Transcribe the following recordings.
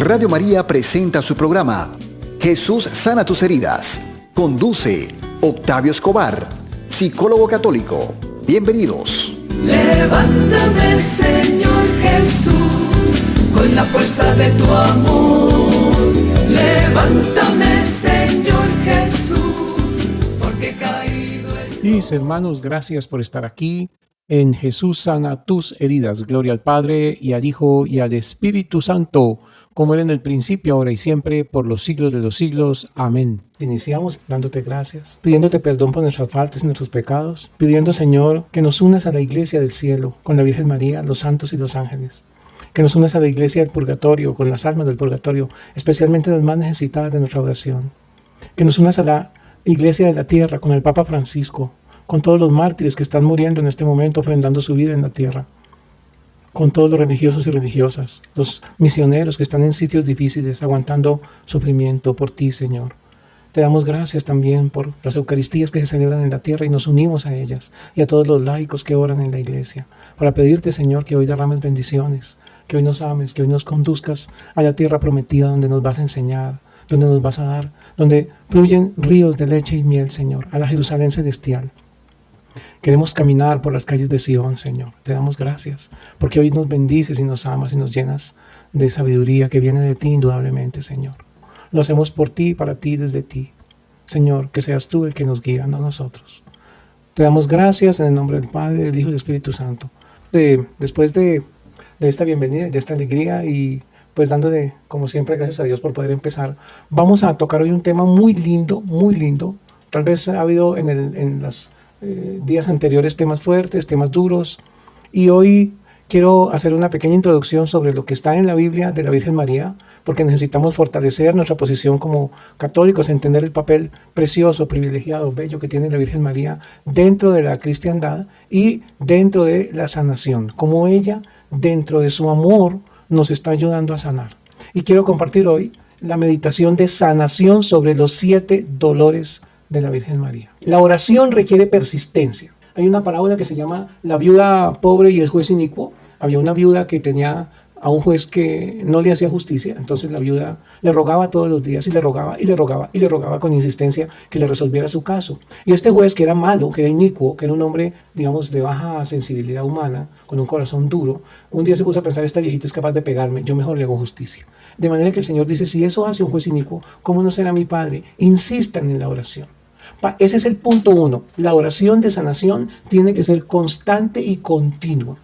Radio María presenta su programa Jesús sana tus heridas. Conduce Octavio Escobar, psicólogo católico. Bienvenidos. Levántame, Señor Jesús, con la fuerza de tu amor. Levántame, Señor Jesús, porque caído estoy. Mis hermanos, gracias por estar aquí en Jesús sana tus heridas. Gloria al Padre, y al Hijo, y al Espíritu Santo, como era en el principio, ahora y siempre, por los siglos de los siglos. Amén. Iniciamos dándote gracias, pidiéndote perdón por nuestras faltas y nuestros pecados, pidiendo, Señor, que nos unas a la iglesia del cielo, con la Virgen María, los santos y los ángeles. Que nos unas a la iglesia del purgatorio, con las almas del purgatorio, especialmente las más necesitadas de nuestra oración. Que nos unas a la iglesia de la tierra, con el Papa Francisco, con todos los mártires que están muriendo en este momento, ofrendando su vida en la tierra, con todos los religiosos y religiosas, los misioneros que están en sitios difíciles, aguantando sufrimiento por ti, Señor. Te damos gracias también por las Eucaristías que se celebran en la tierra y nos unimos a ellas, y a todos los laicos que oran en la iglesia, para pedirte, Señor, que hoy derrames bendiciones, que hoy nos ames, que hoy nos conduzcas a la tierra prometida donde nos vas a enseñar, donde nos vas a dar, donde fluyen ríos de leche y miel, Señor, a la Jerusalén celestial. Queremos caminar por las calles de Sion, Señor. Te damos gracias, porque hoy nos bendices y nos amas y nos llenas de sabiduría que viene de ti indudablemente, Señor. Lo hacemos por ti, para ti, desde ti. Señor, que seas tú el que nos guía, no nosotros. Te damos gracias en el nombre del Padre, del Hijo y del Espíritu Santo. Después de esta bienvenida, de esta alegría y pues dándole, como siempre, gracias a Dios por poder empezar, vamos a tocar hoy un tema muy lindo, muy lindo. Tal vez ha habido en los días anteriores temas fuertes, temas duros, y hoy quiero hacer una pequeña introducción sobre lo que está en la Biblia de la Virgen María, porque necesitamos fortalecer nuestra posición como católicos, entender el papel precioso, privilegiado, bello que tiene la Virgen María dentro de la cristiandad y dentro de la sanación, como ella, dentro de su amor, nos está ayudando a sanar. Y quiero compartir hoy la meditación de sanación sobre los 7 dolores de la Virgen María. La oración requiere persistencia. Hay una parábola que se llama La viuda pobre y el juez inicuo. Había una viuda que tenía a un juez que no le hacía justicia, entonces la viuda le rogaba todos los días y le rogaba y le rogaba y le rogaba con insistencia que le resolviera su caso. Y este juez, que era malo, que era inicuo, que era un hombre, digamos, de baja sensibilidad humana, con un corazón duro, un día se puso a pensar: esta viejita es capaz de pegarme, yo mejor le hago justicia. De manera que el Señor dice: si eso hace un juez inicuo, ¿cómo no será mi Padre? Insistan en la oración. Ese es el punto 1. La oración de sanación tiene que ser constante y continua.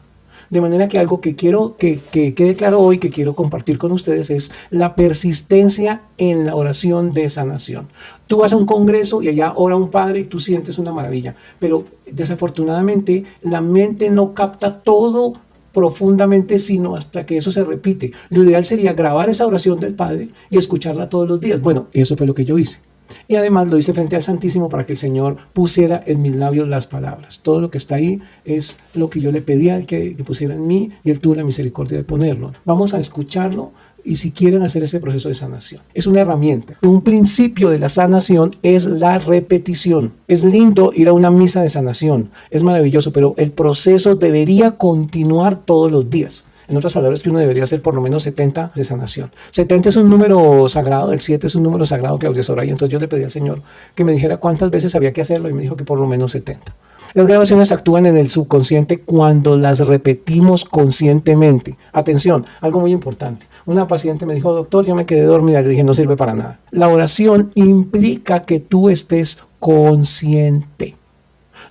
De manera que algo que quiero que quede claro hoy, que quiero compartir con ustedes, es la persistencia en la oración de sanación. Tú vas a un congreso y allá ora un padre y tú sientes una maravilla, pero desafortunadamente la mente no capta todo profundamente, sino hasta que eso se repite. Lo ideal sería grabar esa oración del Padre y escucharla todos los días. Bueno, eso fue lo que yo hice. Y además lo hice frente al Santísimo para que el Señor pusiera en mis labios las palabras. Todo lo que está ahí es lo que yo le pedía al que pusiera en mí, y Él tuvo la misericordia de ponerlo. Vamos a escucharlo, y si quieren hacer ese proceso de sanación. Es una herramienta. Un principio de la sanación es la repetición. Es lindo ir a una misa de sanación, es maravilloso, pero el proceso debería continuar todos los días. En otras palabras, que uno debería hacer por lo menos 70 de sanación. 70 es un número sagrado, el 7 es un número sagrado, Claudia Soraya. Entonces yo le pedí al Señor que me dijera cuántas veces había que hacerlo, y me dijo que por lo menos 70. Las grabaciones actúan en el subconsciente cuando las repetimos conscientemente. Atención, algo muy importante. Una paciente me dijo: doctor, yo me quedé dormida. Le dije: no sirve para nada. La oración implica que tú estés consciente.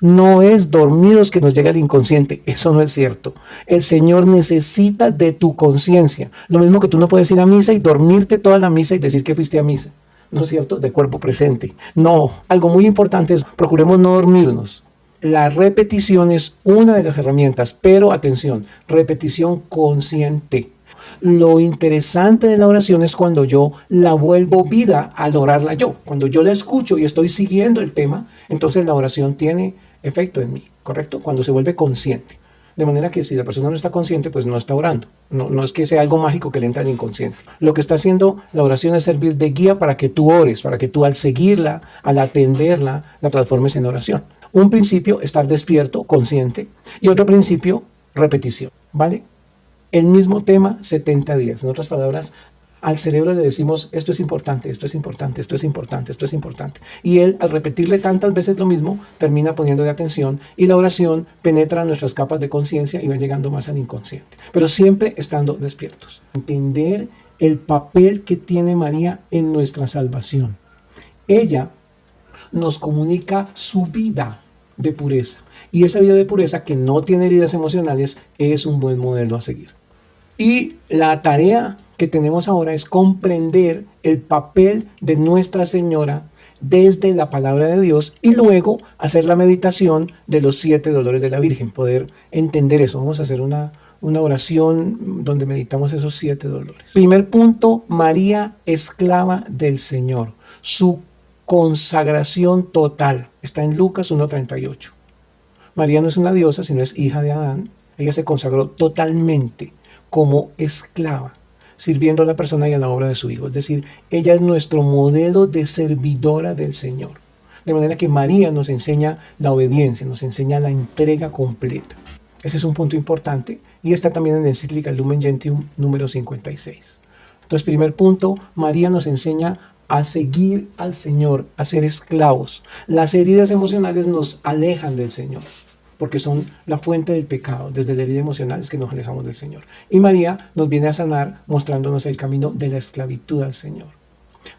No es dormidos que nos llega el inconsciente. Eso no es cierto. El Señor necesita de tu conciencia. Lo mismo que tú no puedes ir a misa y dormirte toda la misa y decir que fuiste a misa. ¿No es cierto? De cuerpo presente. No. Algo muy importante es: procuremos no dormirnos. La repetición es una de las herramientas, pero atención, repetición consciente. Lo interesante de la oración es cuando yo la vuelvo vida al orarla yo. Cuando yo la escucho y estoy siguiendo el tema, entonces la oración tiene efecto en mí, ¿correcto? Cuando se vuelve consciente. De manera que si la persona no está consciente, pues no está orando. No es que sea algo mágico que le entra al inconsciente. Lo que está haciendo la oración es servir de guía para que tú ores, para que tú al seguirla, al atenderla, la transformes en oración. Un principio, estar despierto, consciente, y otro principio, repetición, ¿vale? El mismo tema, 70 días. En otras palabras, al cerebro le decimos, esto es importante, esto es importante, esto es importante, esto es importante. Y él, al repetirle tantas veces lo mismo, termina poniéndole atención y la oración penetra nuestras capas de conciencia y va llegando más al inconsciente. Pero siempre estando despiertos. Entender el papel que tiene María en nuestra salvación. Ella nos comunica su vida de pureza. Y esa vida de pureza que no tiene heridas emocionales es un buen modelo a seguir. Y la tarea que tenemos ahora es comprender el papel de Nuestra Señora desde la palabra de Dios y luego hacer la meditación de los 7 dolores de la Virgen, poder entender eso. Vamos a hacer una oración donde meditamos esos 7 dolores. Primer punto, María, esclava del Señor. Su consagración total está en Lucas 1:38. María no es una diosa, sino es hija de Adán. Ella se consagró totalmente como esclava, sirviendo a la persona y a la obra de su Hijo. Es decir, ella es nuestro modelo de servidora del Señor. De manera que María nos enseña la obediencia, nos enseña la entrega completa. Ese es un punto importante y está también en la encíclica Lumen Gentium número 56. Entonces, primer punto, María nos enseña a seguir al Señor, a ser esclavos. Las heridas emocionales nos alejan del Señor, porque son la fuente del pecado. Desde la herida emocional es que nos alejamos del Señor. Y María nos viene a sanar mostrándonos el camino de la esclavitud al Señor.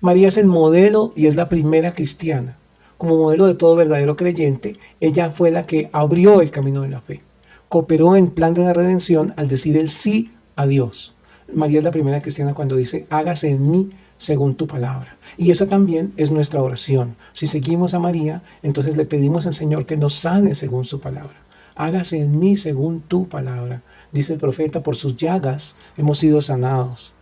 María es el modelo y es la primera cristiana. Como modelo de todo verdadero creyente, ella fue la que abrió el camino de la fe. Cooperó en el plan de la redención al decir el sí a Dios. María es la primera cristiana cuando dice, hágase en mí según tu palabra. Y esa también es nuestra oración. Si seguimos a María, entonces le pedimos al Señor que nos sane según su palabra. Hágase en mí según tu palabra. Dice el profeta, por sus llagas hemos sido sanados.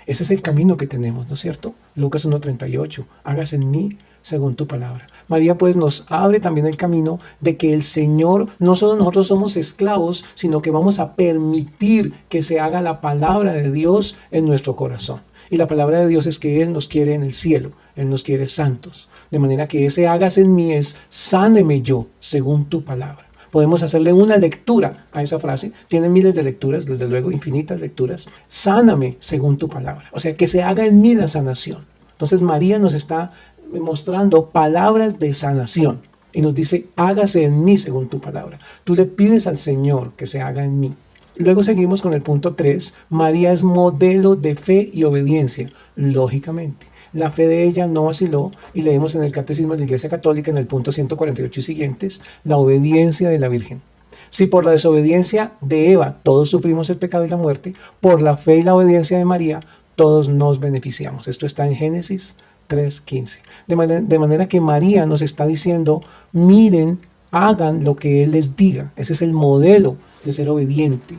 Ese es el camino que tenemos, ¿no es cierto? Lucas 1:38, hágase en mí según tu palabra. María pues nos abre también el camino de que el Señor, no solo nosotros somos esclavos, sino que vamos a permitir que se haga la palabra de Dios en nuestro corazón. Y la palabra de Dios es que Él nos quiere en el cielo, Él nos quiere santos. De manera que ese hágase en mí es sáneme yo según tu palabra. Podemos hacerle una lectura a esa frase. Tiene miles de lecturas, desde luego infinitas lecturas. Sáname según tu palabra. O sea, que se haga en mí la sanación. Entonces María nos está mostrando palabras de sanación. Y nos dice, hágase en mí según tu palabra. Tú le pides al Señor que se haga en mí. Luego seguimos con el punto 3. María es modelo de fe y obediencia, lógicamente. La fe de ella no vaciló y leemos en el Catecismo de la Iglesia Católica en el punto 148 y siguientes, la obediencia de la Virgen. Si por la desobediencia de Eva todos sufrimos el pecado y la muerte, por la fe y la obediencia de María todos nos beneficiamos. Esto está en Génesis 3:15. De manera que María nos está diciendo, miren, hagan lo que Él les diga. Ese es el modelo de ser obediente.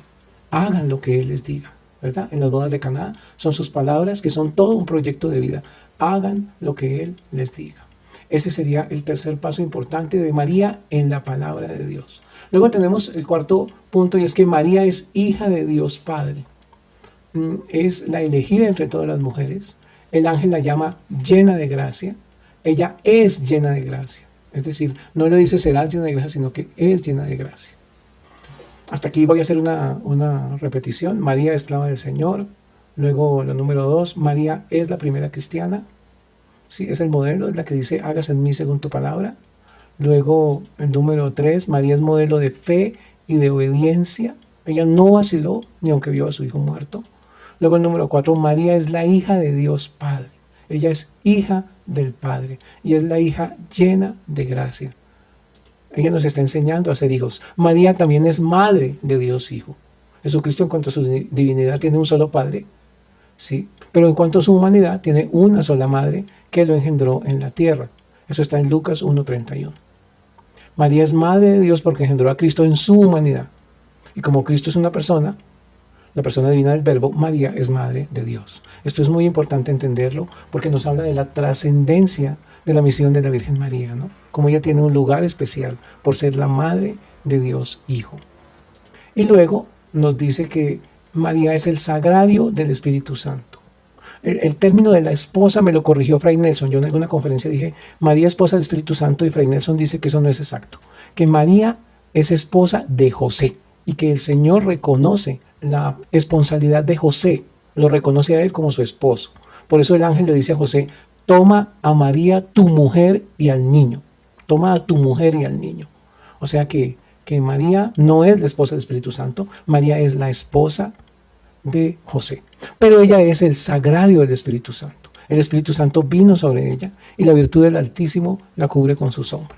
Hagan lo que Él les diga, ¿verdad? En las bodas de Caná son sus palabras que son todo un proyecto de vida. Hagan lo que Él les diga. Ese sería el tercer paso importante de María en la palabra de Dios. Luego tenemos el cuarto punto y es que María es hija de Dios Padre. Es la elegida entre todas las mujeres. El ángel la llama llena de gracia. Ella es llena de gracia. Es decir, no le dice serás llena de gracia, sino que es llena de gracia. Hasta aquí voy a hacer una repetición. María, esclava del Señor. Luego, lo número 2, María es la primera cristiana. Sí, es el modelo, es la que dice, hágase en mí según tu palabra. Luego, el número 3, María es modelo de fe y de obediencia. Ella no vaciló, ni aunque vio a su hijo muerto. Luego, el número 4, María es la hija de Dios Padre. Ella es hija del Padre y es la hija llena de gracia. Ella nos está enseñando a ser hijos. María también es madre de Dios Hijo. Jesucristo en cuanto a su divinidad tiene un solo Padre, ¿sí? Pero en cuanto a su humanidad tiene una sola madre que lo engendró en la tierra. Eso está en Lucas 1:31. María es madre de Dios porque engendró a Cristo en su humanidad. Y como Cristo es una persona, la persona divina del Verbo, María es madre de Dios. Esto es muy importante entenderlo porque nos habla de la trascendencia de la misión de la Virgen María, ¿no? Como ella tiene un lugar especial por ser la madre de Dios Hijo. Y luego nos dice que María es el sagrario del Espíritu Santo. El término de la esposa me lo corrigió Fray Nelson. Yo en alguna conferencia dije María esposa del Espíritu Santo y Fray Nelson dice que eso no es exacto. Que María es esposa de José y que el Señor reconoce la esponsalidad de José, lo reconoce a él como su esposo. Por eso el ángel le dice a José, toma a María, tu mujer, y al niño. Toma a tu mujer y al niño. O sea que María no es la esposa del Espíritu Santo, María es la esposa de José. Pero ella es el sagrario del Espíritu Santo. El Espíritu Santo vino sobre ella y la virtud del Altísimo la cubre con su sombra.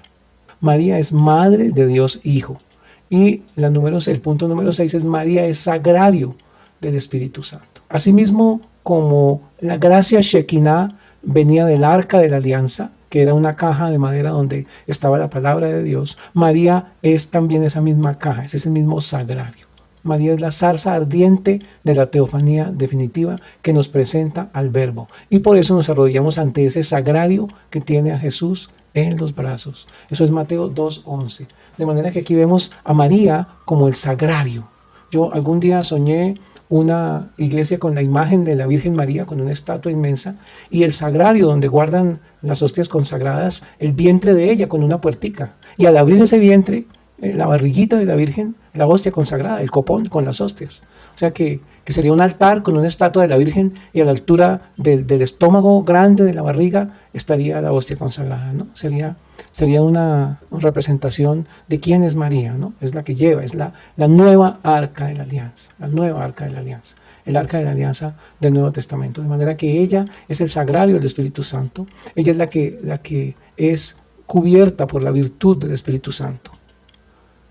María es madre de Dios Hijo. Y el punto número 6 es María es sagrario del Espíritu Santo. Asimismo, como la gracia Shekinah venía del arca de la alianza, que era una caja de madera donde estaba la palabra de Dios, María es también esa misma caja, es ese mismo sagrario. María es la zarza ardiente de la teofanía definitiva que nos presenta al Verbo. Y por eso nos arrodillamos ante ese sagrario que tiene a Jesús en los brazos. Eso es Mateo 2:11. De manera que aquí vemos a María como el sagrario. Yo algún día soñé una iglesia con la imagen de la Virgen María, con una estatua inmensa, y el sagrario donde guardan las hostias consagradas, el vientre de ella con una puertica. Y al abrir ese vientre, la barriguita de la Virgen, la hostia consagrada, el copón con las hostias. O sea que sería un altar con una estatua de la Virgen y a la altura del estómago grande de la barriga estaría la hostia consagrada, ¿no? Sería una representación de quién es María, ¿no? Es la que lleva, es la nueva arca de la alianza, la nueva arca de la alianza, el arca de la alianza del Nuevo Testamento. De manera que ella es el sagrario del Espíritu Santo, ella es la que es cubierta por la virtud del Espíritu Santo.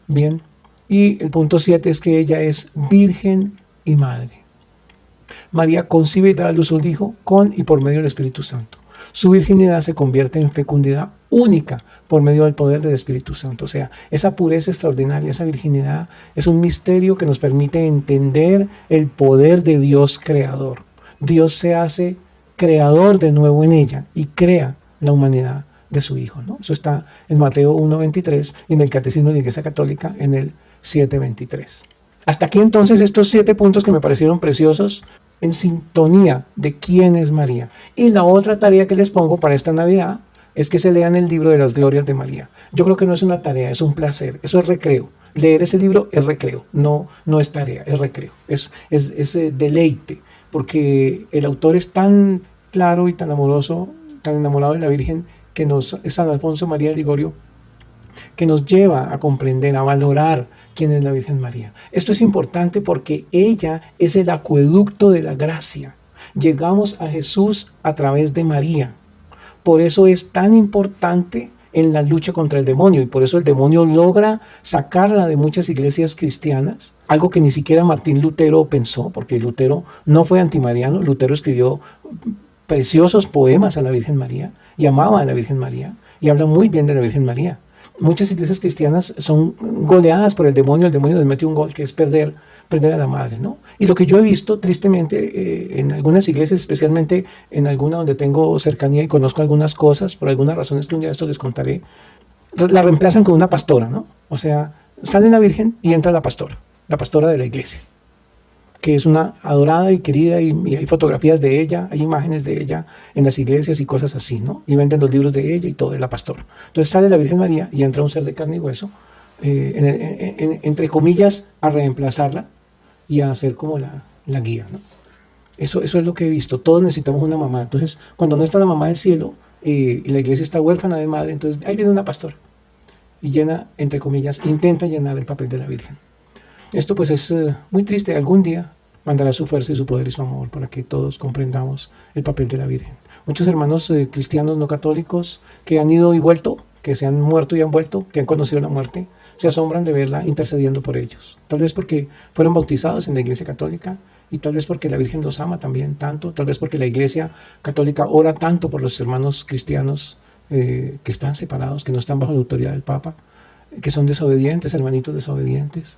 Bien, y el punto 7 es que ella es virgen y madre. María concibe y da a luz un hijo con y por medio del Espíritu Santo. Su virginidad se convierte en fecundidad única por medio del poder del Espíritu Santo. O sea, esa pureza extraordinaria, esa virginidad es un misterio que nos permite entender el poder de Dios creador. Dios se hace creador de nuevo en ella y crea la humanidad de su Hijo, ¿no? Eso está en Mateo 1:23 y en el Catecismo de la Iglesia Católica en el 7:23. Hasta aquí entonces estos 7 puntos que me parecieron preciosos en sintonía de quién es María. Y la otra tarea que les pongo para esta Navidad es que se lean el libro de las glorias de María. Yo creo que no es una tarea, es un placer, eso es recreo. Leer ese libro es recreo, no es tarea, es recreo, es deleite, porque el autor es tan claro y tan amoroso, tan enamorado de la Virgen, es San Alfonso María de Ligorio, que nos lleva a comprender, a valorar quién es la Virgen María. Esto es importante porque ella es el acueducto de la gracia. Llegamos a Jesús a través de María. Por eso es tan importante en la lucha contra el demonio y por eso el demonio logra sacarla de muchas iglesias cristianas, algo que ni siquiera Martín Lutero pensó, porque Lutero no fue antimariano. Lutero escribió preciosos poemas a la Virgen María y amaba a la Virgen María y habla muy bien de la Virgen María. Muchas iglesias cristianas son goleadas por el demonio les mete un gol que es perder a la madre, ¿no? Y lo que yo he visto tristemente en algunas iglesias, especialmente en alguna donde tengo cercanía y conozco algunas cosas, por algunas razones que un día de esto les contaré, la reemplazan con una pastora, ¿no? O sea, sale la Virgen y entra la pastora de la iglesia, que es una adorada y querida, y hay fotografías de ella, hay imágenes de ella en las iglesias y cosas así, ¿no? Y venden los libros de ella y todo, de la pastora. Entonces sale la Virgen María y entra un ser de carne y hueso, entre comillas, a reemplazarla y a hacer como la guía, ¿no? Eso es lo que he visto. Todos necesitamos una mamá. Entonces, cuando no está la mamá del cielo y la iglesia está huérfana de madre, entonces ahí viene una pastora y llena, entre comillas, intenta llenar el papel de la Virgen. Esto pues es muy triste. Algún día mandará su fuerza y su poder y su amor para que todos comprendamos el papel de la Virgen. Muchos hermanos cristianos no católicos que han ido y vuelto, que se han muerto y han vuelto, que han conocido la muerte, se asombran de verla intercediendo por ellos. Tal vez porque fueron bautizados en la Iglesia Católica y tal vez porque la Virgen los ama también tanto, tal vez porque la Iglesia Católica ora tanto por los hermanos cristianos que están separados, que no están bajo la autoridad del Papa, que son desobedientes, hermanitos desobedientes,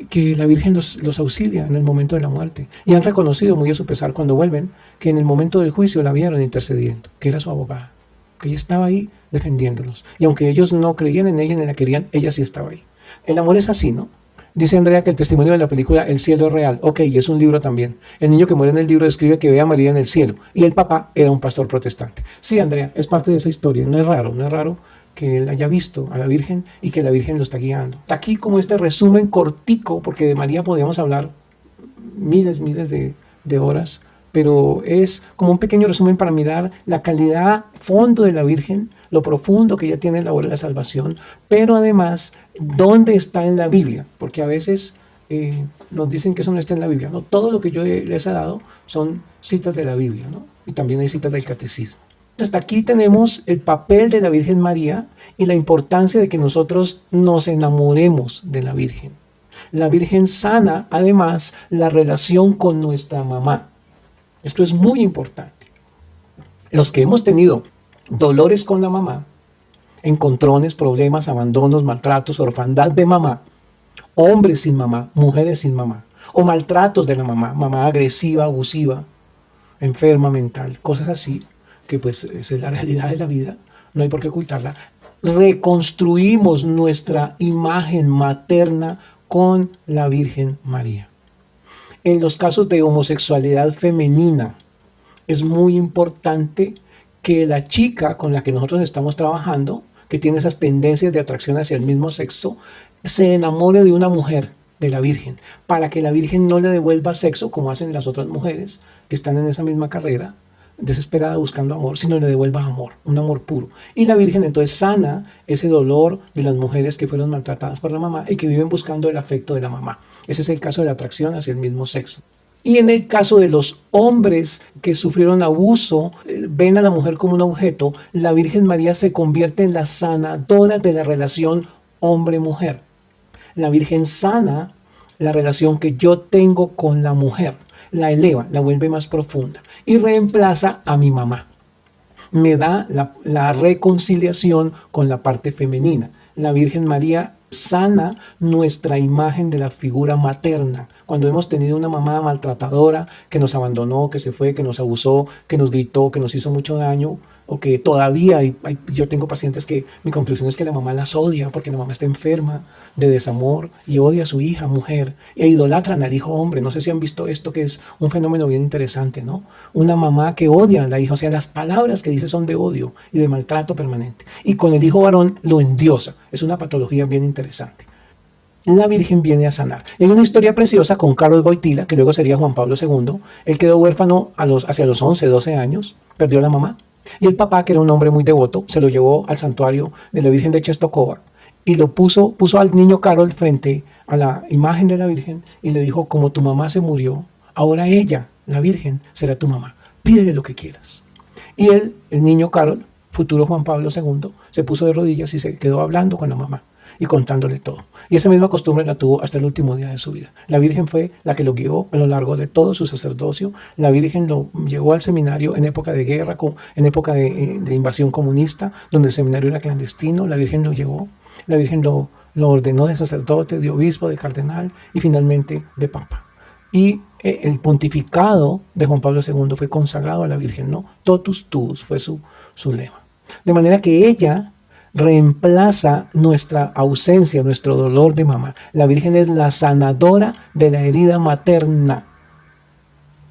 que la Virgen los auxilia en el momento de la muerte. Y han reconocido muy a su pesar cuando vuelven que en el momento del juicio la vieron intercediendo, que era su abogada, que ella estaba ahí defendiéndolos. Y aunque ellos no creían en ella ni la querían, ella sí estaba ahí. El amor es así, ¿no? Dice Andrea que el testimonio de la película El cielo es real. Ok, y es un libro también. El niño que muere en el libro describe que ve a María en el cielo. Y el papá era un pastor protestante. Sí, Andrea, es parte de esa historia. No es raro que él haya visto a la Virgen y que la Virgen lo está guiando. Aquí como este resumen cortico, porque de María podríamos hablar miles de horas, pero es como un pequeño resumen para mirar la calidad, fondo de la Virgen, lo profundo que ella tiene en la obra de la salvación, pero además, ¿dónde está en la Biblia? Porque a veces nos dicen que eso no está en la Biblia, ¿no? Todo lo que yo les he dado son citas de la Biblia, ¿no? Y también hay citas del Catecismo. Hasta aquí tenemos el papel de la Virgen María y la importancia de que nosotros nos enamoremos de la Virgen. La Virgen sana, además, la relación con nuestra mamá. Esto es muy importante. Los que hemos tenido dolores con la mamá, encontrones, problemas, abandonos, maltratos, orfandad de mamá, hombres sin mamá, mujeres sin mamá, o maltratos de la mamá, mamá agresiva, abusiva, enferma mental, cosas así, que pues esa es la realidad de la vida, no hay por qué ocultarla. Reconstruimos nuestra imagen materna con la Virgen María. En los casos de homosexualidad femenina, es muy importante que la chica con la que nosotros estamos trabajando, que tiene esas tendencias de atracción hacia el mismo sexo, se enamore de una mujer, de la Virgen, para que la Virgen no le devuelva sexo, como hacen las otras mujeres que están en esa misma carrera, desesperada buscando amor, sino le devuelva amor, un amor puro. Y la Virgen entonces sana ese dolor de las mujeres que fueron maltratadas por la mamá y que viven buscando el afecto de la mamá. Ese es el caso de la atracción hacia el mismo sexo. Y en el caso de los hombres que sufrieron abuso, ven a la mujer como un objeto, la Virgen María se convierte en la sanadora de la relación hombre-mujer. La Virgen sana la relación que yo tengo con la mujer, la eleva, la vuelve más profunda y reemplaza a mi mamá. Me da la reconciliación con la parte femenina. La Virgen María sana nuestra imagen de la figura materna. Cuando hemos tenido una mamá maltratadora que nos abandonó, que se fue, que nos abusó, que nos gritó, que nos hizo mucho daño, o que todavía yo tengo pacientes que mi conclusión es que la mamá las odia porque la mamá está enferma de desamor y odia a su hija, mujer, e idolatran al hijo hombre. No sé si han visto esto, que es un fenómeno bien interesante, ¿no? Una mamá que odia a la hija, o sea, las palabras que dice son de odio y de maltrato permanente. Y con el hijo varón lo endiosa. Es una patología bien interesante. La Virgen viene a sanar. Hay una historia preciosa con Karol Wojtyla, que luego sería Juan Pablo II. Él quedó huérfano hacia los 11, 12 años, perdió a la mamá. Y el papá, que era un hombre muy devoto, se lo llevó al santuario de la Virgen de Czestochowa y lo puso al niño Karol frente a la imagen de la Virgen y le dijo: como tu mamá se murió, ahora ella, la Virgen, será tu mamá. Pídele lo que quieras. Y el niño Karol, futuro Juan Pablo II, se puso de rodillas y se quedó hablando con la mamá y contándole todo. Y esa misma costumbre la tuvo hasta el último día de su vida. La Virgen fue la que lo guió a lo largo de todo su sacerdocio. La Virgen lo llevó al seminario en época de guerra, en época de invasión comunista, donde el seminario era clandestino. La Virgen lo llevó. La Virgen lo ordenó de sacerdote, de obispo, de cardenal y finalmente de papa. Y el pontificado de Juan Pablo II fue consagrado a la Virgen, ¿no? Totus tuus fue su lema. De manera que ella reemplaza nuestra ausencia, nuestro dolor de mamá. La Virgen es la sanadora de la herida materna.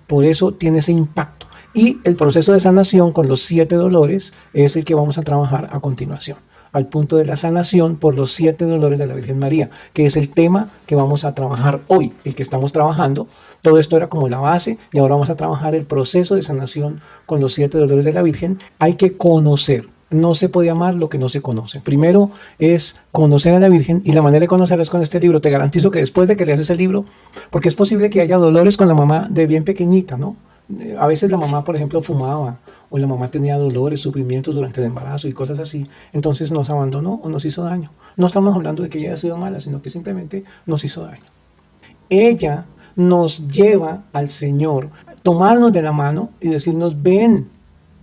Por eso tiene ese impacto. Y el proceso de sanación con los 7 dolores es el que vamos a trabajar a continuación, al punto de la sanación por los 7 dolores de la Virgen María, que es el tema que vamos a trabajar hoy, el que estamos trabajando. Todo esto era como la base y ahora vamos a trabajar el proceso de sanación con los 7 dolores de la Virgen. Hay que conocer. No se puede amar lo que no se conoce. Primero es conocer a la Virgen, y la manera de conocerla es con este libro. Te garantizo que después de que leas ese libro, porque es posible que haya dolores con la mamá de bien pequeñita, ¿no? A veces la mamá, por ejemplo, fumaba, o la mamá tenía dolores, sufrimientos durante el embarazo y cosas así. Entonces nos abandonó o nos hizo daño. No estamos hablando de que ella haya sido mala, sino que simplemente nos hizo daño. Ella nos lleva al Señor, tomarnos de la mano y decirnos: ven,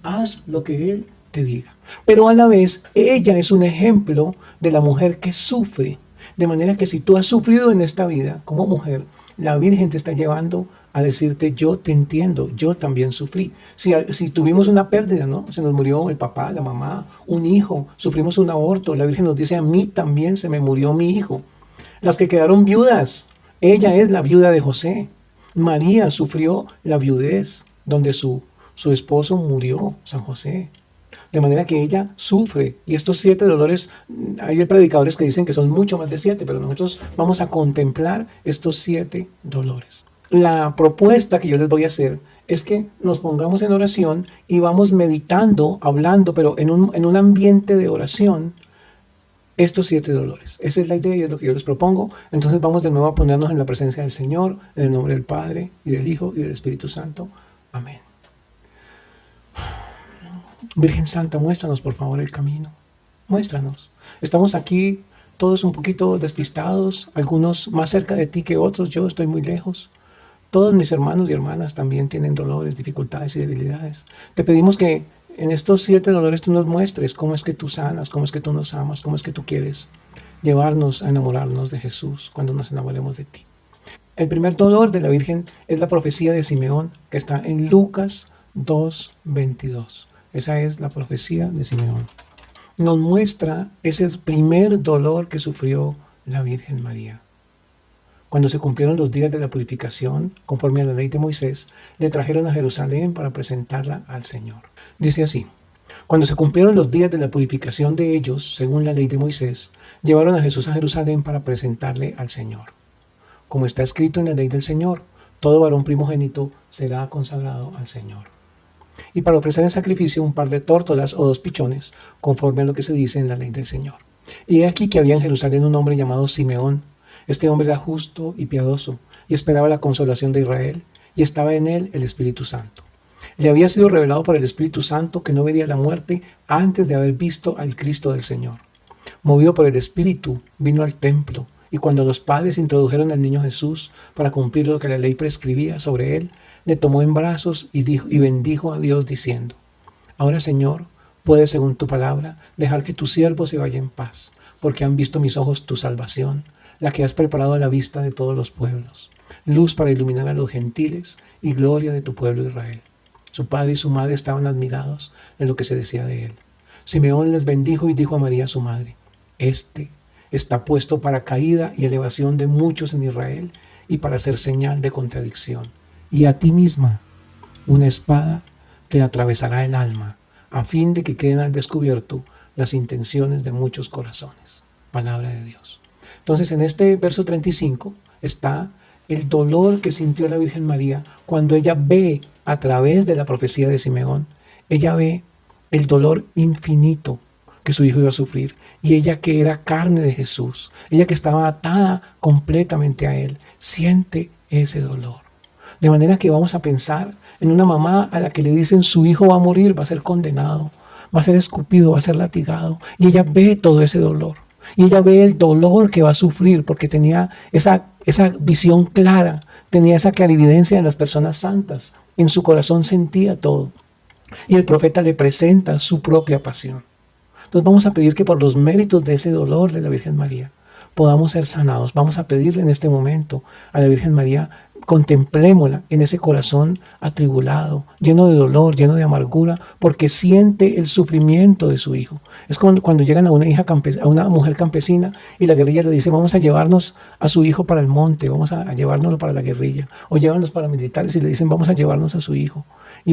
haz lo que Él te diga. Pero a la vez, ella es un ejemplo de la mujer que sufre. De manera que si tú has sufrido en esta vida como mujer, la Virgen te está llevando a decirte: yo te entiendo, yo también sufrí. Si tuvimos una pérdida, ¿no? Se nos murió el papá, la mamá, un hijo, sufrimos un aborto, la Virgen nos dice: a mí también se me murió mi hijo. Las que quedaron viudas, ella es la viuda de José. María sufrió la viudez, donde su esposo murió, San José. De manera que ella sufre. Y estos 7 dolores, hay predicadores que dicen que son mucho más de 7, pero nosotros vamos a contemplar estos 7 dolores. La propuesta que yo les voy a hacer es que nos pongamos en oración y vamos meditando, hablando, pero en un ambiente de oración, estos 7 dolores. Esa es la idea y es lo que yo les propongo. Entonces vamos de nuevo a ponernos en la presencia del Señor, en el nombre del Padre, y del Hijo, y del Espíritu Santo. Amén. Virgen Santa, muéstranos por favor el camino. Muéstranos. Estamos aquí todos un poquito despistados, algunos más cerca de ti que otros, yo estoy muy lejos. Todos mis hermanos y hermanas también tienen dolores, dificultades y debilidades. Te pedimos que en estos 7 dolores tú nos muestres cómo es que tú sanas, cómo es que tú nos amas, cómo es que tú quieres llevarnos a enamorarnos de Jesús cuando nos enamoremos de ti. El primer dolor de la Virgen es la profecía de Simeón, que está en Lucas 2:22. Esa es la profecía de Simeón. Nos muestra ese primer dolor que sufrió la Virgen María. Cuando se cumplieron los días de la purificación, conforme a la ley de Moisés, le trajeron a Jerusalén para presentarla al Señor. Dice así: cuando se cumplieron los días de la purificación de ellos, según la ley de Moisés, llevaron a Jesús a Jerusalén para presentarle al Señor. Como está escrito en la ley del Señor, todo varón primogénito será consagrado al Señor. Y para ofrecer en sacrificio un par de tórtolas o 2 pichones, conforme a lo que se dice en la ley del Señor. Y he aquí que había en Jerusalén un hombre llamado Simeón. Este hombre era justo y piadoso, y esperaba la consolación de Israel, y estaba en él el Espíritu Santo. Le había sido revelado por el Espíritu Santo que no vería la muerte antes de haber visto al Cristo del Señor. Movido por el Espíritu, vino al templo, y cuando los padres introdujeron al niño Jesús para cumplir lo que la ley prescribía sobre él, le tomó en brazos y bendijo a Dios diciendo: ahora, Señor, puedes, según tu palabra, dejar que tu siervo se vaya en paz, porque han visto mis ojos tu salvación, la que has preparado a la vista de todos los pueblos, luz para iluminar a los gentiles y gloria de tu pueblo Israel. Su padre y su madre estaban admirados de lo que se decía de él. Simeón les bendijo y dijo a María su madre: este está puesto para caída y elevación de muchos en Israel y para ser señal de contradicción. Y a ti misma una espada te atravesará el alma, a fin de que queden al descubierto las intenciones de muchos corazones. Palabra de Dios. Entonces, en este verso 35 está el dolor que sintió la Virgen María cuando ella ve a través de la profecía de Simeón. Ella ve el dolor infinito que su hijo iba a sufrir, y ella, que era carne de Jesús, ella que estaba atada completamente a él, siente ese dolor. De manera que vamos a pensar en una mamá a la que le dicen su hijo va a morir, va a ser condenado, va a ser escupido, va a ser latigado, y ella ve todo ese dolor. Y ella ve el dolor que va a sufrir porque tenía esa visión clara, tenía esa clarividencia en las personas santas. En su corazón sentía todo. Y el profeta le presenta su propia pasión. Entonces vamos a pedir que por los méritos de ese dolor de la Virgen María podamos ser sanados. Vamos a pedirle en este momento a la Virgen María, contemplémosla en ese corazón atribulado, lleno de dolor, lleno de amargura, porque siente el sufrimiento de su hijo. Es como cuando llegan a una mujer campesina y la guerrilla le dice: vamos a llevarnos a su hijo para el monte, vamos a llevárnoslo para la guerrilla. O llevan los paramilitares y le dicen: vamos a llevarnos a su hijo.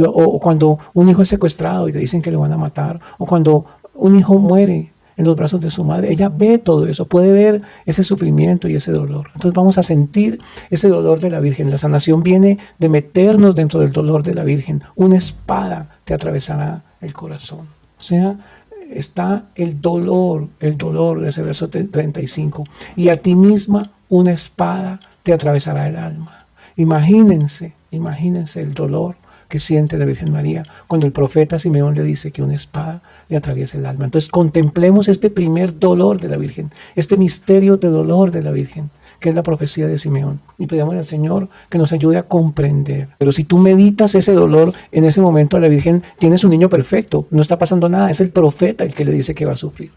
O cuando un hijo es secuestrado y le dicen que le van a matar, o cuando un hijo muere en los brazos de su madre, ella ve todo eso, puede ver ese sufrimiento y ese dolor. Entonces vamos a sentir ese dolor de la Virgen. La sanación viene de meternos dentro del dolor de la Virgen. Una espada te atravesará el corazón. O sea, está el dolor de ese verso 35. Y a ti misma una espada te atravesará el alma. Imagínense el dolor que siente la Virgen María cuando el profeta Simeón le dice que una espada le atraviesa el alma. Entonces contemplemos este primer dolor de la Virgen, este misterio de dolor de la Virgen, que es la profecía de Simeón, y pedimos al Señor que nos ayude a comprender. Pero si tú meditas ese dolor en ese momento a la Virgen, tienes un niño perfecto, no está pasando nada, es el profeta el que le dice que va a sufrir.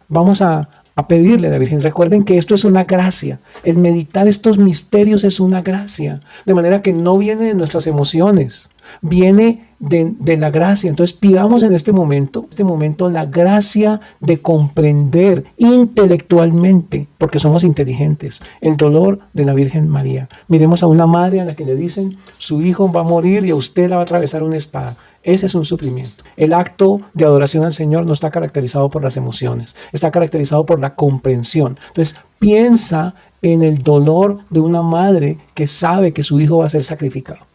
Vamos a pedirle a la Virgen. Recuerden que esto es una gracia. El meditar estos misterios es una gracia. De manera que no viene de nuestras emociones, viene de la gracia. Entonces pidamos en este momento la gracia de comprender intelectualmente, porque somos inteligentes, el dolor de la Virgen María. Miremos a una madre a la que le dicen: su hijo va a morir y a usted la va a atravesar una espada. Ese es un sufrimiento. El acto de adoración al Señor no está caracterizado por las emociones, está caracterizado por la comprensión. Entonces piensa en el dolor de una madre que sabe que su hijo va a ser sacrificado.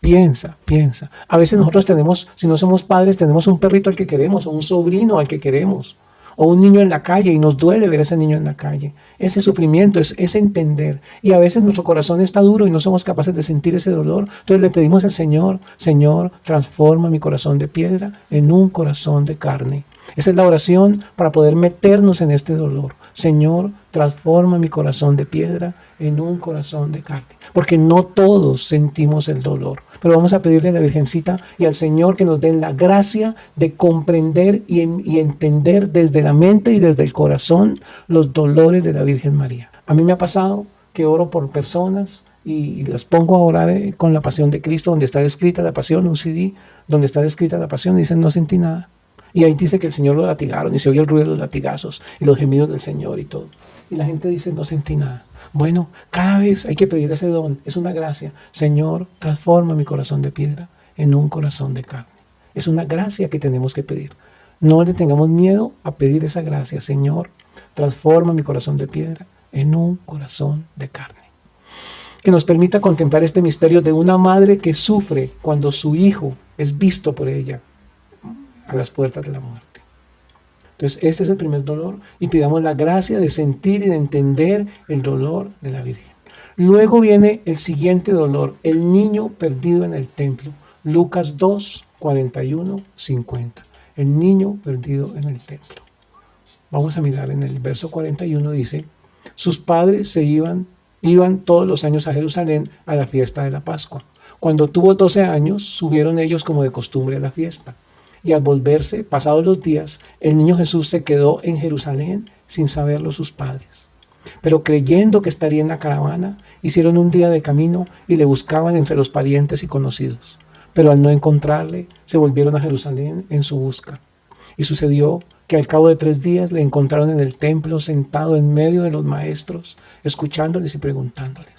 Piensa. A veces nosotros tenemos, si no somos padres, tenemos un perrito al que queremos, o un sobrino al que queremos, o un niño en la calle, y nos duele ver a ese niño en la calle. Ese sufrimiento es entender. Y a veces nuestro corazón está duro y no somos capaces de sentir ese dolor. Entonces le pedimos al Señor, Señor, transforma mi corazón de piedra en un corazón de carne. Esa es la oración para poder meternos en este dolor. Señor, transforma mi corazón de piedra en un corazón de carne. Porque no todos sentimos el dolor. Pero vamos a pedirle a la Virgencita y al Señor que nos den la gracia de comprender y entender desde la mente y desde el corazón los dolores de la Virgen María. A mí me ha pasado que oro por personas y las pongo a orar con la Pasión de Cristo, donde está descrita la Pasión, un CD donde está descrita la Pasión, y dicen, no sentí nada. Y ahí dice que el Señor lo latigaron y se oye el ruido de los latigazos y los gemidos del Señor y todo. Y la gente dice, no sentí nada. Bueno, cada vez hay que pedir ese don. Es una gracia. Señor, transforma mi corazón de piedra en un corazón de carne. Es una gracia que tenemos que pedir. No le tengamos miedo a pedir esa gracia. Señor, transforma mi corazón de piedra en un corazón de carne. Que nos permita contemplar este misterio de una madre que sufre cuando su hijo es visto por ella a las puertas de la muerte. Entonces, este es el primer dolor y pidamos la gracia de sentir y de entender el dolor de la Virgen. Luego viene el siguiente dolor, el niño perdido en el templo. Lucas 2, 41, 50. El niño perdido en el templo. Vamos a mirar en el verso 41, dice, sus padres iban todos los años a Jerusalén a la fiesta de la Pascua. Cuando tuvo 12 años, subieron ellos como de costumbre a la fiesta. Y al volverse, pasados los días, el niño Jesús se quedó en Jerusalén sin saberlo sus padres. Pero creyendo que estaría en la caravana, hicieron un día de camino y le buscaban entre los parientes y conocidos. Pero al no encontrarle, se volvieron a Jerusalén en su busca. Y sucedió que al cabo de 3 días le encontraron en el templo sentado en medio de los maestros, escuchándoles y preguntándoles.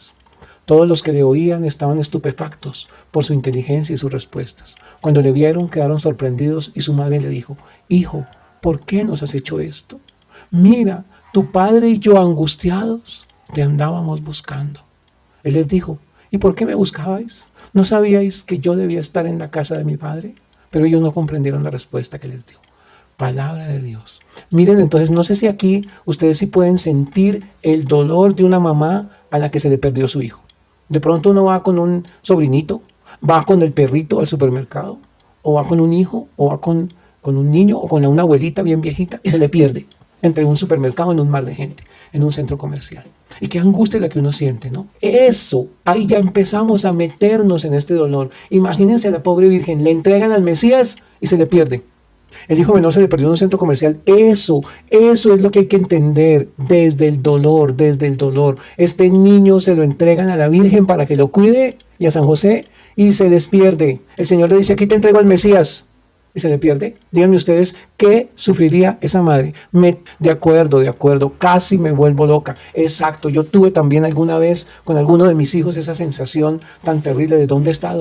Todos los que le oían estaban estupefactos por su inteligencia y sus respuestas. Cuando le vieron, quedaron sorprendidos y su madre le dijo, hijo, ¿por qué nos has hecho esto? Mira, tu padre y yo angustiados te andábamos buscando. Él les dijo, ¿y por qué me buscabais? ¿No sabíais que yo debía estar en la casa de mi padre? Pero ellos no comprendieron la respuesta que les dio. Palabra de Dios. Miren, entonces, no sé si aquí ustedes sí pueden sentir el dolor de una mamá a la que se le perdió su hijo. De pronto uno va con un sobrinito, va con el perrito al supermercado, o va con un hijo, o va con un niño, o con una abuelita bien viejita, y se le pierde entre un supermercado, en un mar de gente, en un centro comercial. Y qué angustia la que uno siente, ¿no? Eso, ahí ya empezamos a meternos en este dolor. Imagínense a la pobre Virgen, le entregan al Mesías y se le pierde. El hijo menor se le perdió en un centro comercial. Eso es lo que hay que entender desde el dolor, Este niño se lo entregan a la Virgen para que lo cuide y a San José y se les pierde. El Señor le dice, aquí te entrego al Mesías. Y se le pierde. Díganme ustedes, ¿qué sufriría esa madre? De acuerdo, casi me vuelvo loca. Exacto, yo tuve también alguna vez con alguno de mis hijos esa sensación tan terrible de dónde está,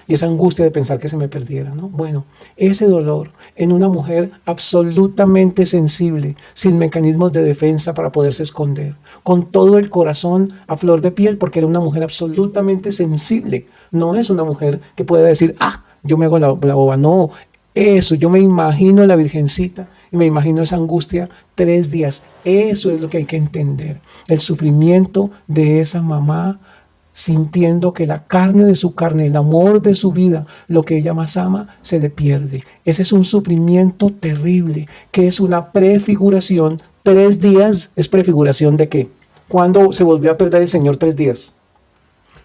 y esa angustia de pensar que se me perdiera, ¿no? Bueno, ese dolor en una mujer absolutamente sensible, sin mecanismos de defensa para poderse esconder, con todo el corazón a flor de piel, porque era una mujer absolutamente sensible. No es una mujer que pueda decir, yo me hago la boba, no. Eso, yo me imagino a la Virgencita y me imagino esa angustia 3 días. Eso es lo que hay que entender. El sufrimiento de esa mamá sintiendo que la carne de su carne, el amor de su vida, lo que ella más ama, se le pierde. Ese es un sufrimiento terrible, que es una prefiguración. 3 días es prefiguración ¿de qué? ¿Cuándo se volvió a perder el Señor 3 días?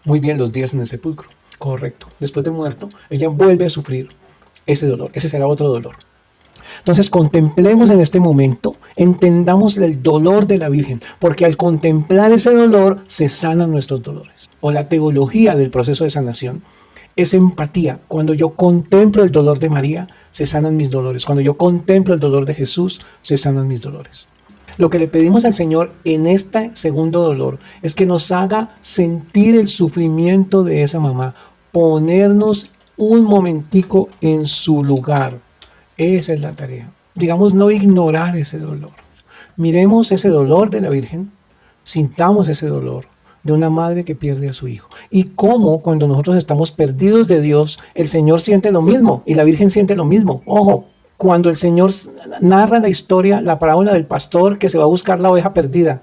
Muy bien, los días en el sepulcro. Correcto. Después de muerto, ella vuelve a sufrir ese dolor, ese será otro dolor. Entonces contemplemos en este momento, entendamos el dolor de la Virgen, porque al contemplar ese dolor se sanan nuestros dolores. O la teología del proceso de sanación es empatía. Cuando yo contemplo el dolor de María, se sanan mis dolores. Cuando yo contemplo el dolor de Jesús, se sanan mis dolores. Lo que le pedimos al Señor en este segundo dolor es que nos haga sentir el sufrimiento de esa mamá, ponernos un momentico en su lugar. Esa es la tarea. Digamos, no ignorar ese dolor. Miremos ese dolor de la Virgen, sintamos ese dolor, de una madre que pierde a su hijo. Y cómo cuando nosotros estamos perdidos de Dios, el Señor siente lo mismo y la Virgen siente lo mismo. Ojo, cuando el Señor narra la historia, la parábola del pastor que se va a buscar la oveja perdida.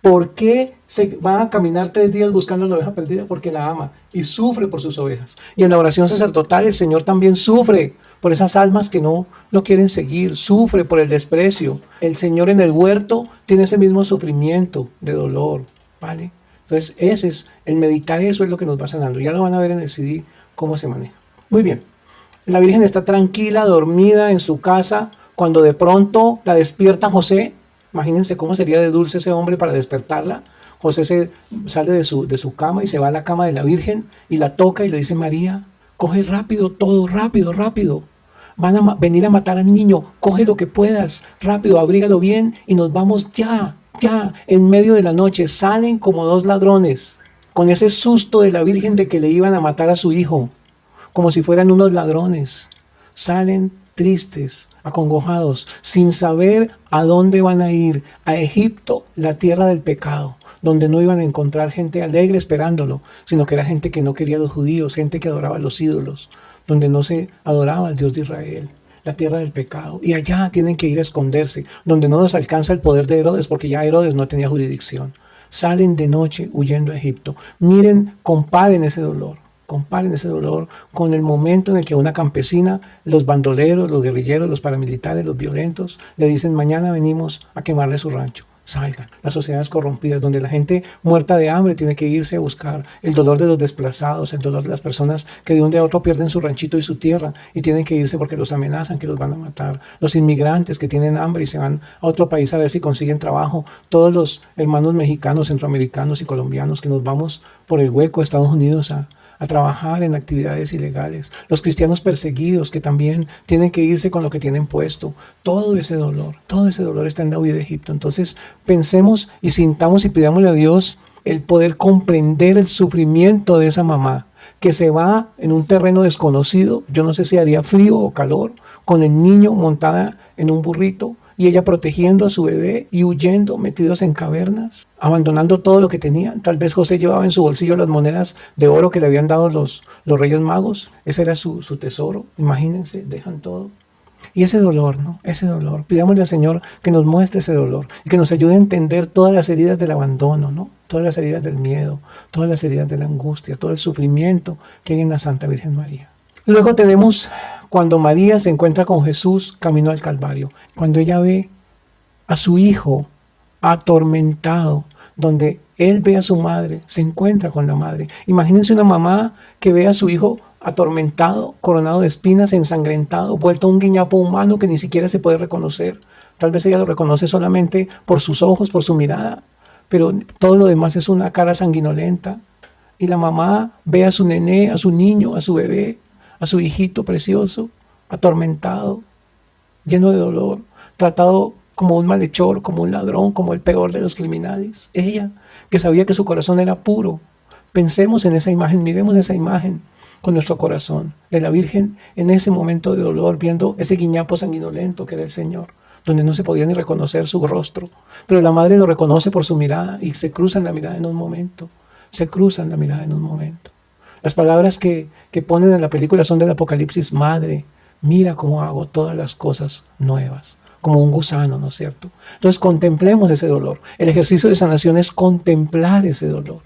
¿Por qué se va a caminar 3 días buscando la oveja perdida? Porque la ama y sufre por sus ovejas. Y en la oración sacerdotal el Señor también sufre por esas almas que no lo quieren seguir, sufre por el desprecio. El Señor en el huerto tiene ese mismo sufrimiento de dolor, ¿vale? Entonces ese es, el meditar eso es lo que nos va sanando. Ya lo van a ver en el CD cómo se maneja. Muy bien, la Virgen está tranquila, dormida en su casa, cuando de pronto la despierta José. Imagínense cómo sería de dulce ese hombre para despertarla. José se sale de su cama y se va a la cama de la Virgen y la toca y le dice: María, coge rápido todo, rápido, rápido. Van a venir a matar al niño, coge lo que puedas, rápido, abrígalo bien y nos vamos ya, ya. En medio de la noche salen como 2 ladrones, con ese susto de la Virgen de que le iban a matar a su hijo, como si fueran unos ladrones. Salen tristes, acongojados, sin saber a dónde van a ir, a Egipto, la tierra del pecado, donde no iban a encontrar gente alegre esperándolo, sino que era gente que no quería a los judíos, gente que adoraba a los ídolos, donde no se adoraba al Dios de Israel, la tierra del pecado. Y allá tienen que ir a esconderse, donde no nos alcanza el poder de Herodes, porque ya Herodes no tenía jurisdicción. Salen de noche huyendo a Egipto. Miren, comparen ese dolor. Comparen ese dolor con el momento en el que una campesina, los bandoleros, los guerrilleros, los paramilitares, los violentos, le dicen: mañana venimos a quemarle su rancho. Salgan. Las sociedades corrompidas, donde la gente muerta de hambre tiene que irse a buscar. El dolor de los desplazados, el dolor de las personas que de un día a otro pierden su ranchito y su tierra y tienen que irse porque los amenazan que los van a matar. Los inmigrantes que tienen hambre y se van a otro país a ver si consiguen trabajo. Todos los hermanos mexicanos, centroamericanos y colombianos que nos vamos por el hueco a Estados Unidos a trabajar en actividades ilegales, los cristianos perseguidos que también tienen que irse con lo que tienen puesto. Todo ese dolor está en la huida de Egipto. Entonces pensemos y sintamos y pidámosle a Dios el poder comprender el sufrimiento de esa mamá que se va en un terreno desconocido. Yo no sé si haría frío o calor, con el niño montada en un burrito y ella protegiendo a su bebé y huyendo, metidos en cavernas, abandonando todo lo que tenían. Tal vez José llevaba en su bolsillo las monedas de oro que le habían dado los Reyes Magos. Ese era su tesoro. Imagínense, dejan todo. Y ese dolor, ¿no? Ese dolor. Pidámosle al Señor que nos muestre ese dolor y que nos ayude a entender todas las heridas del abandono, ¿no? Todas las heridas del miedo, todas las heridas de la angustia, todo el sufrimiento que hay en la Santa Virgen María. Luego tenemos cuando María se encuentra con Jesús camino al Calvario, cuando ella ve a su hijo atormentado, donde él ve a su madre, se encuentra con la madre. Imagínense una mamá que ve a su hijo atormentado, coronado de espinas, ensangrentado, vuelto a un guiñapo humano que ni siquiera se puede reconocer. Tal vez ella lo reconoce solamente por sus ojos, por su mirada, pero todo lo demás es una cara sanguinolenta. Y la mamá ve a su nené, a su niño, a su bebé, a su hijito precioso, atormentado, lleno de dolor, tratado como un malhechor, como un ladrón, como el peor de los criminales. Ella, que sabía que su corazón era puro. Pensemos en esa imagen, miremos esa imagen con nuestro corazón, de la Virgen en ese momento de dolor, viendo ese guiñapo sanguinolento que era el Señor, donde no se podía ni reconocer su rostro. Pero la madre lo reconoce por su mirada y se cruzan la mirada en un momento. Se cruzan la mirada en un momento. Las palabras que ponen en la película son del Apocalipsis: Madre, mira cómo hago todas las cosas nuevas, como un gusano, ¿no es cierto? Entonces contemplemos ese dolor. El ejercicio de sanación es contemplar ese dolor,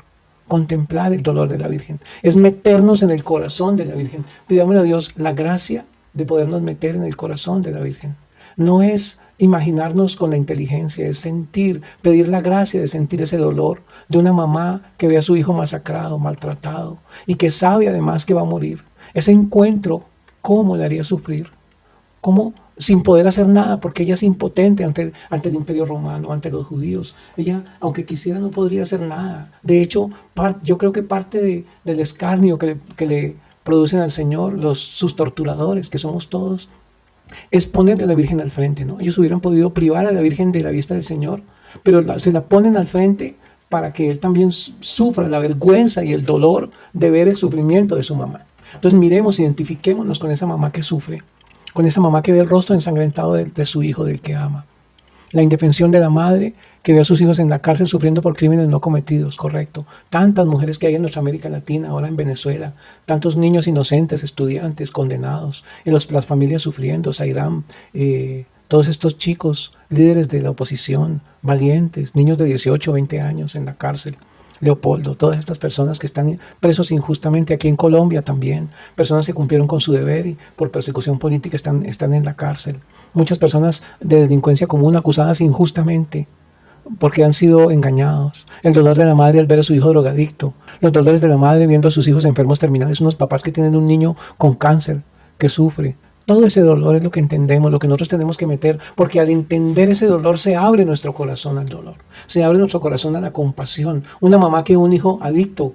contemplar el dolor de la Virgen. Es meternos en el corazón de la Virgen. Pidámosle a Dios la gracia de podernos meter en el corazón de la Virgen. No es imaginarnos con la inteligencia, es sentir, pedir la gracia de sentir ese dolor de una mamá que ve a su hijo masacrado, maltratado y que sabe además que va a morir. Ese encuentro, ¿cómo le haría sufrir? ¿Cómo? Sin poder hacer nada, porque ella es impotente ante el Imperio Romano, ante los judíos. Ella, aunque quisiera, no podría hacer nada. De hecho, yo creo que parte del escarnio que le producen al Señor sus torturadores, que somos todos, es ponerle a la Virgen al frente, ¿no? Ellos hubieran podido privar a la Virgen de la vista del Señor, pero se la ponen al frente para que Él también sufra la vergüenza y el dolor de ver el sufrimiento de su mamá. Entonces miremos, identifiquémonos con esa mamá que sufre, con esa mamá que ve el rostro ensangrentado de su hijo, del que ama. La indefensión de la madre que ve a sus hijos en la cárcel sufriendo por crímenes no cometidos, correcto. Tantas mujeres que hay en nuestra América Latina, ahora en Venezuela, tantos niños inocentes, estudiantes, condenados, y las familias sufriendo, Sairam, todos estos chicos, líderes de la oposición, valientes, niños de 18 o 20 años en la cárcel. Leopoldo, todas estas personas que están presos injustamente aquí en Colombia también, personas que cumplieron con su deber y por persecución política están en la cárcel. Muchas personas de delincuencia común acusadas injustamente porque han sido engañados. El dolor de la madre al ver a su hijo drogadicto, los dolores de la madre viendo a sus hijos enfermos terminales, unos papás que tienen un niño con cáncer que sufre. Todo ese dolor es lo que entendemos, lo que nosotros tenemos que meter, porque al entender ese dolor se abre nuestro corazón al dolor, se abre nuestro corazón a la compasión. Una mamá que un hijo adicto,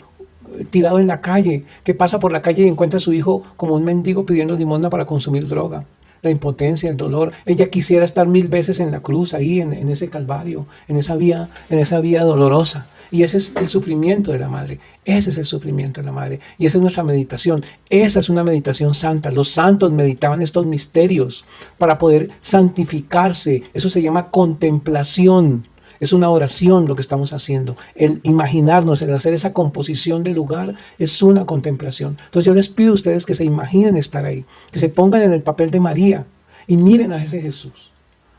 tirado en la calle, que pasa por la calle y encuentra a su hijo como un mendigo pidiendo limosna para consumir droga. La impotencia, el dolor. Ella quisiera estar 1000 veces en la cruz, ahí en ese calvario, en esa vía dolorosa. Y ese es el sufrimiento de la madre. Ese es el sufrimiento de la madre. Y esa es nuestra meditación. Esa es una meditación santa. Los santos meditaban estos misterios para poder santificarse. Eso se llama contemplación. Es una oración lo que estamos haciendo. El imaginarnos, el hacer esa composición del lugar es una contemplación. Entonces yo les pido a ustedes que se imaginen estar ahí, que se pongan en el papel de María y miren a ese Jesús.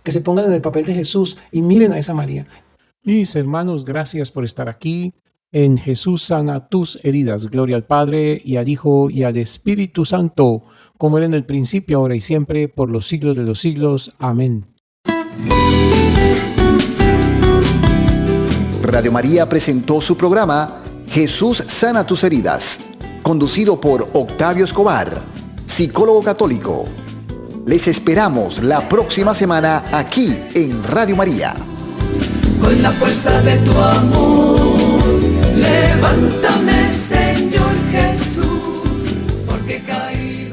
Que se pongan en el papel de Jesús y miren a esa María. Mis hermanos, gracias por estar aquí. En Jesús sana tus heridas. Gloria al Padre, y al Hijo, y al Espíritu Santo, como era en el principio, ahora y siempre, por los siglos de los siglos. Amén. Radio María presentó su programa Jesús sana tus heridas, conducido por Octavio Escobar, psicólogo católico. Les esperamos la próxima semana aquí en Radio María. Con la fuerza de tu amor, levántame, Señor Jesús, porque caí.